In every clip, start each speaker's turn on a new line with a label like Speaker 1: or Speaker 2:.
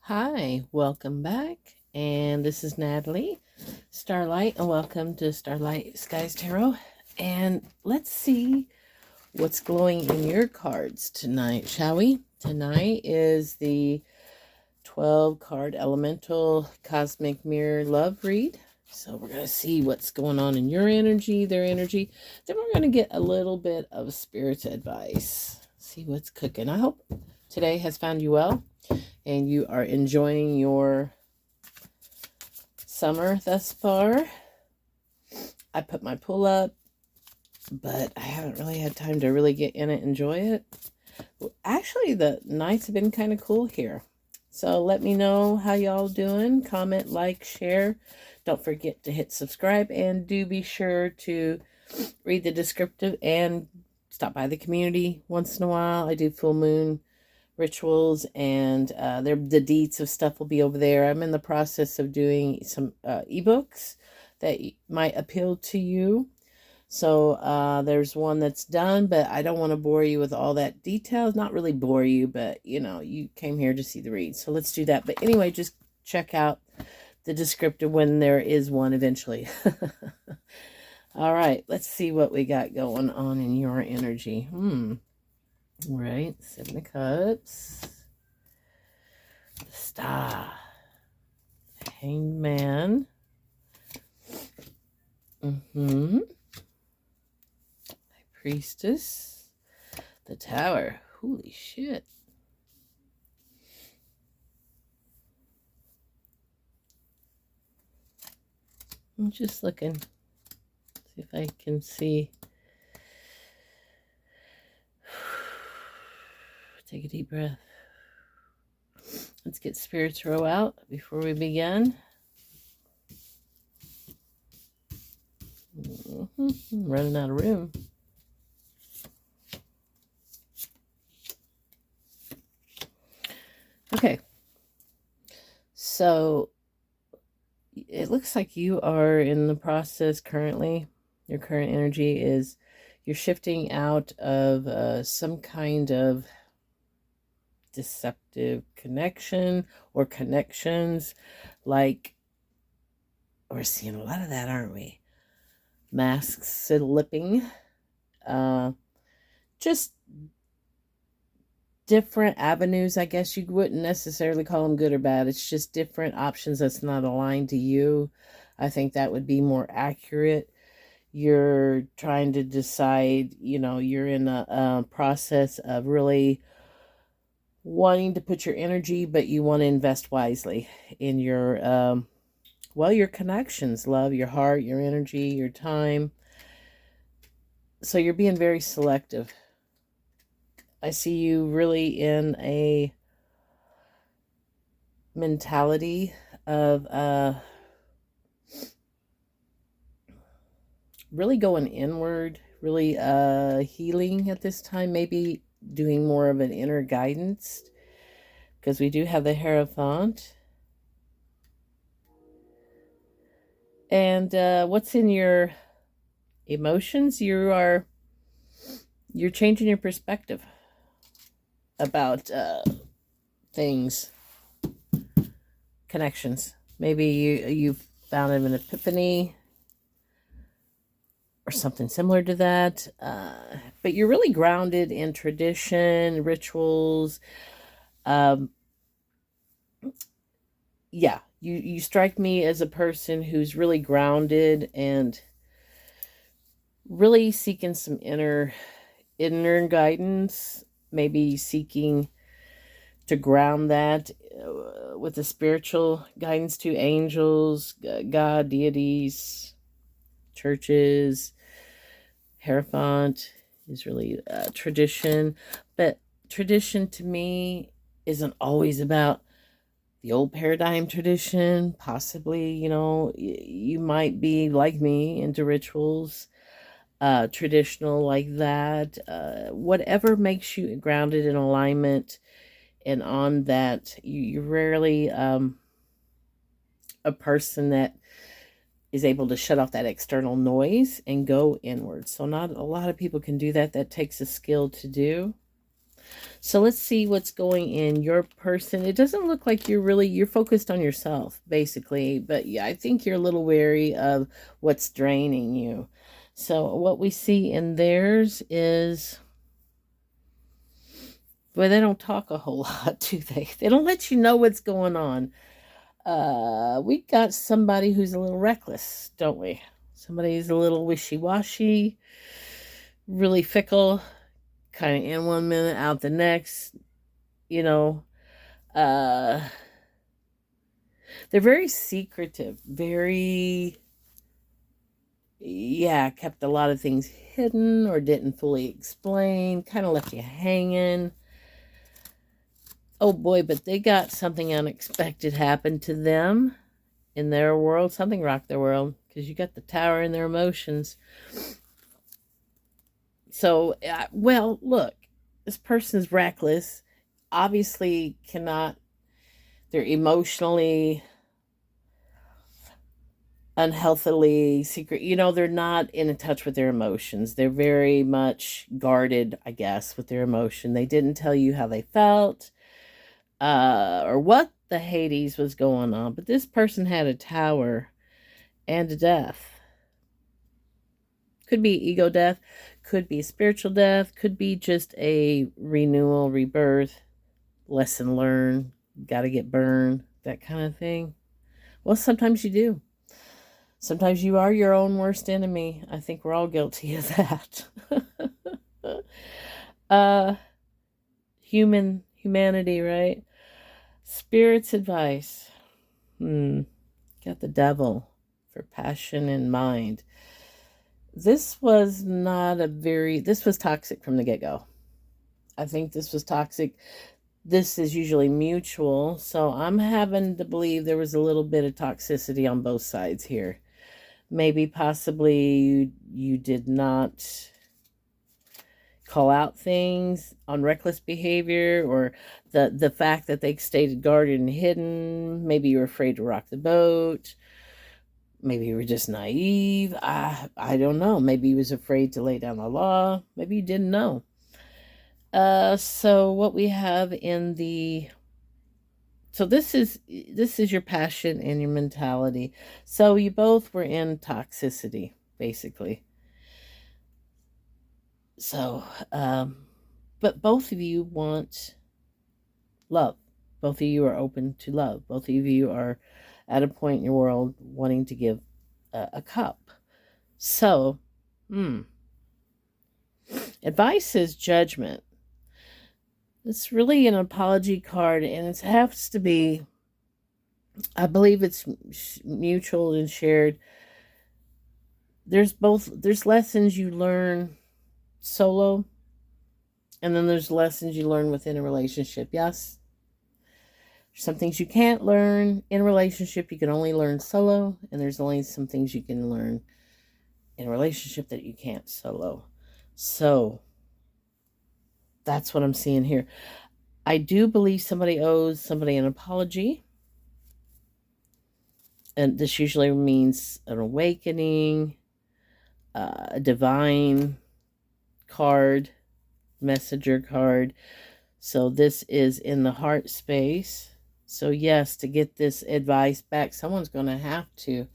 Speaker 1: Hi, welcome back. And this is Natalie Starlight, and welcome to Starlight Skies Tarot. And let's see what's glowing in your cards tonight, shall we? Tonight is the 12 card elemental cosmic mirror love read. So we're going to see what's going on in your energy, their energy. Then we're going to get a little bit of spirit's advice. See what's cooking. I hope today has found you well and you are enjoying your summer thus far. I put my pool up, but I haven't really had time to really get in it and enjoy it. Actually, the nights have been kind of cool here. So let me know how y'all doing. Comment, like, share. Don't forget to hit subscribe, and do be sure to read the descriptive and stop by the community once in a while. I do full moon rituals, and the deeds of stuff will be over there. I'm in the process of doing some ebooks that might appeal to you. So there's one that's done, but I don't want to bore you with all that details. Not really bore you, but you know, you came here to see the read. So let's do that. But anyway, just check out the descriptive when there is one eventually. All right, let's see what we got going on in your energy. Right, Seven of Cups, the Star, Hanged Man, High Priestess, the Tower. Holy shit. I'm just looking, see if I can see. Take a deep breath. Let's get Spirit's Row out before we begin. I'm running out of room. Okay. So it looks like you are in the process currently. Your current energy is you're shifting out of some kind of deceptive connection or connections. Like, we're seeing a lot of that, aren't we? Masks slipping. Just different avenues. I guess you wouldn't necessarily call them good or bad. It's just different options that's not aligned to you. I think that would be more accurate. You're trying to decide, you know, you're in a process of really wanting to put your energy, but you want to invest wisely in your, your connections, love, your heart, your energy, your time. So you're being very selective. I see you really in a mentality of really going inward, really healing at this time, maybe doing more of an inner guidance, because we do have the Hierophant. And what's in your emotions? You're changing your perspective about things, connections. Maybe you found an epiphany or something similar to that. But you're really grounded in tradition, rituals. Yeah, you strike me as a person who's really grounded and really seeking some inner guidance, maybe seeking to ground that with the spiritual guidance to angels, God, deities, churches. Hierophant is really tradition, but tradition to me isn't always about the old paradigm tradition. Possibly, you know, you might be like me into rituals, traditional like that. Whatever makes you grounded in alignment and on that, you're rarely a person that is able to shut off that external noise and go inward. So not a lot of people can do that. That takes a skill to do. So let's see what's going in your person. It doesn't look like you're focused on yourself, basically. But yeah, I think you're a little wary of what's draining you. So what we see in theirs is, well, they don't talk a whole lot, do they? They don't let you know what's going on. We got somebody who's a little reckless, don't we? Somebody who's a little wishy-washy, really fickle, kind of in one minute, out the next, you know. They're very secretive, very, yeah, kept a lot of things hidden or didn't fully explain, kind of left you hanging. Oh boy, but they got something unexpected happen to them in their world. Something rocked their world, because you got the Tower in their emotions. So, well, look, this person's reckless, obviously cannot, they're emotionally, unhealthily secret. You know, they're not in touch with their emotions. They're very much guarded, I guess, with their emotion. They didn't tell you how they felt. Or what the Hades was going on. But this person had a Tower and a death. Could be ego death, could be spiritual death, could be just a renewal, rebirth, lesson learned, gotta get burned, that kind of thing. Well, sometimes you do. Sometimes you are your own worst enemy. I think we're all guilty of that. Humanity, right? Spirit's advice. Got the Devil for passion and mind. This was this was toxic from the get-go. I think this was toxic. This is usually mutual, so I'm having to believe there was a little bit of toxicity on both sides here. Maybe possibly you did not call out things on reckless behavior, or the fact that they stayed guarded and hidden. Maybe you were afraid to rock the boat. Maybe you were just naive. I don't know. Maybe you was afraid to lay down the law. Maybe you didn't know. So what we have in the... So this is your passion and your mentality. So you both were in toxicity, basically. So, but both of you want love. Both of you are open to love. Both of you are at a point in your world wanting to give a cup. So, advice is judgment. It's really an apology card, and it has to be, I believe it's mutual and shared. There's lessons you learn solo, and then there's lessons you learn within a relationship. Yes? There's some things you can't learn in a relationship. You can only learn solo, and there's only some things you can learn in a relationship that you can't solo. So that's what I'm seeing here. I do believe somebody owes somebody an apology. And this usually means an awakening, a divine card, messenger card. So this is in the heart space. So yes, to get this advice back, someone's going to have to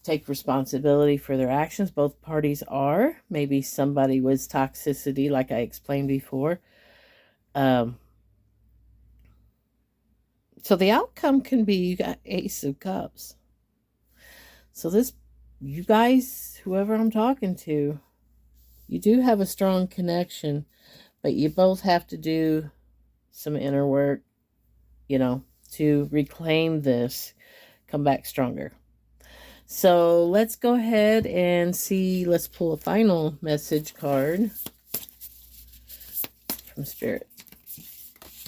Speaker 1: take responsibility for their actions. Both parties are. Maybe somebody was toxicity, like I explained before. So the outcome can be, you got Ace of Cups. So this, you guys, whoever I'm talking to, you do have a strong connection, but you both have to do some inner work, you know, to reclaim this, come back stronger. So let's go ahead and see, let's pull a final message card from Spirit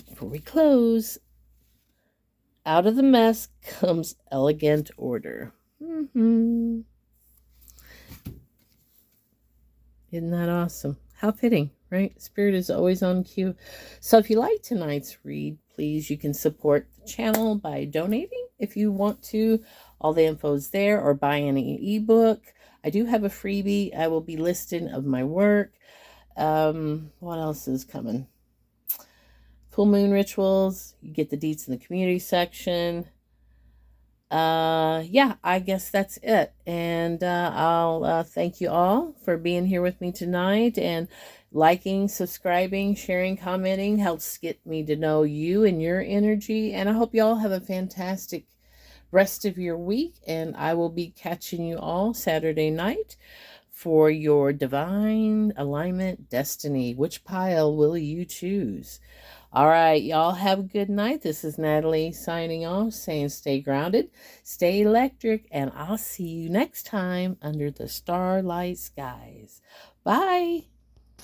Speaker 1: before we close. Out of the mess comes elegant order. Isn't that awesome? How fitting, right? Spirit is always on cue. So if you like tonight's read, please, you can support the channel by donating if you want to. All the info is there, or buy an ebook. I do have a freebie I will be listing of my work. What else is coming? full moon rituals. You get the deets in the community section. Yeah, I guess that's it. And I'll thank you all for being here with me tonight, and liking, subscribing, sharing, commenting helps get me to know you and your energy. And I hope you all have a fantastic rest of your week, and I will be catching you all Saturday night for your divine alignment destiny. Which pile will you choose? All right, y'all have a good night. This is Natalie signing off, saying stay grounded, stay electric, and I'll see you next time under the starlight skies. Bye.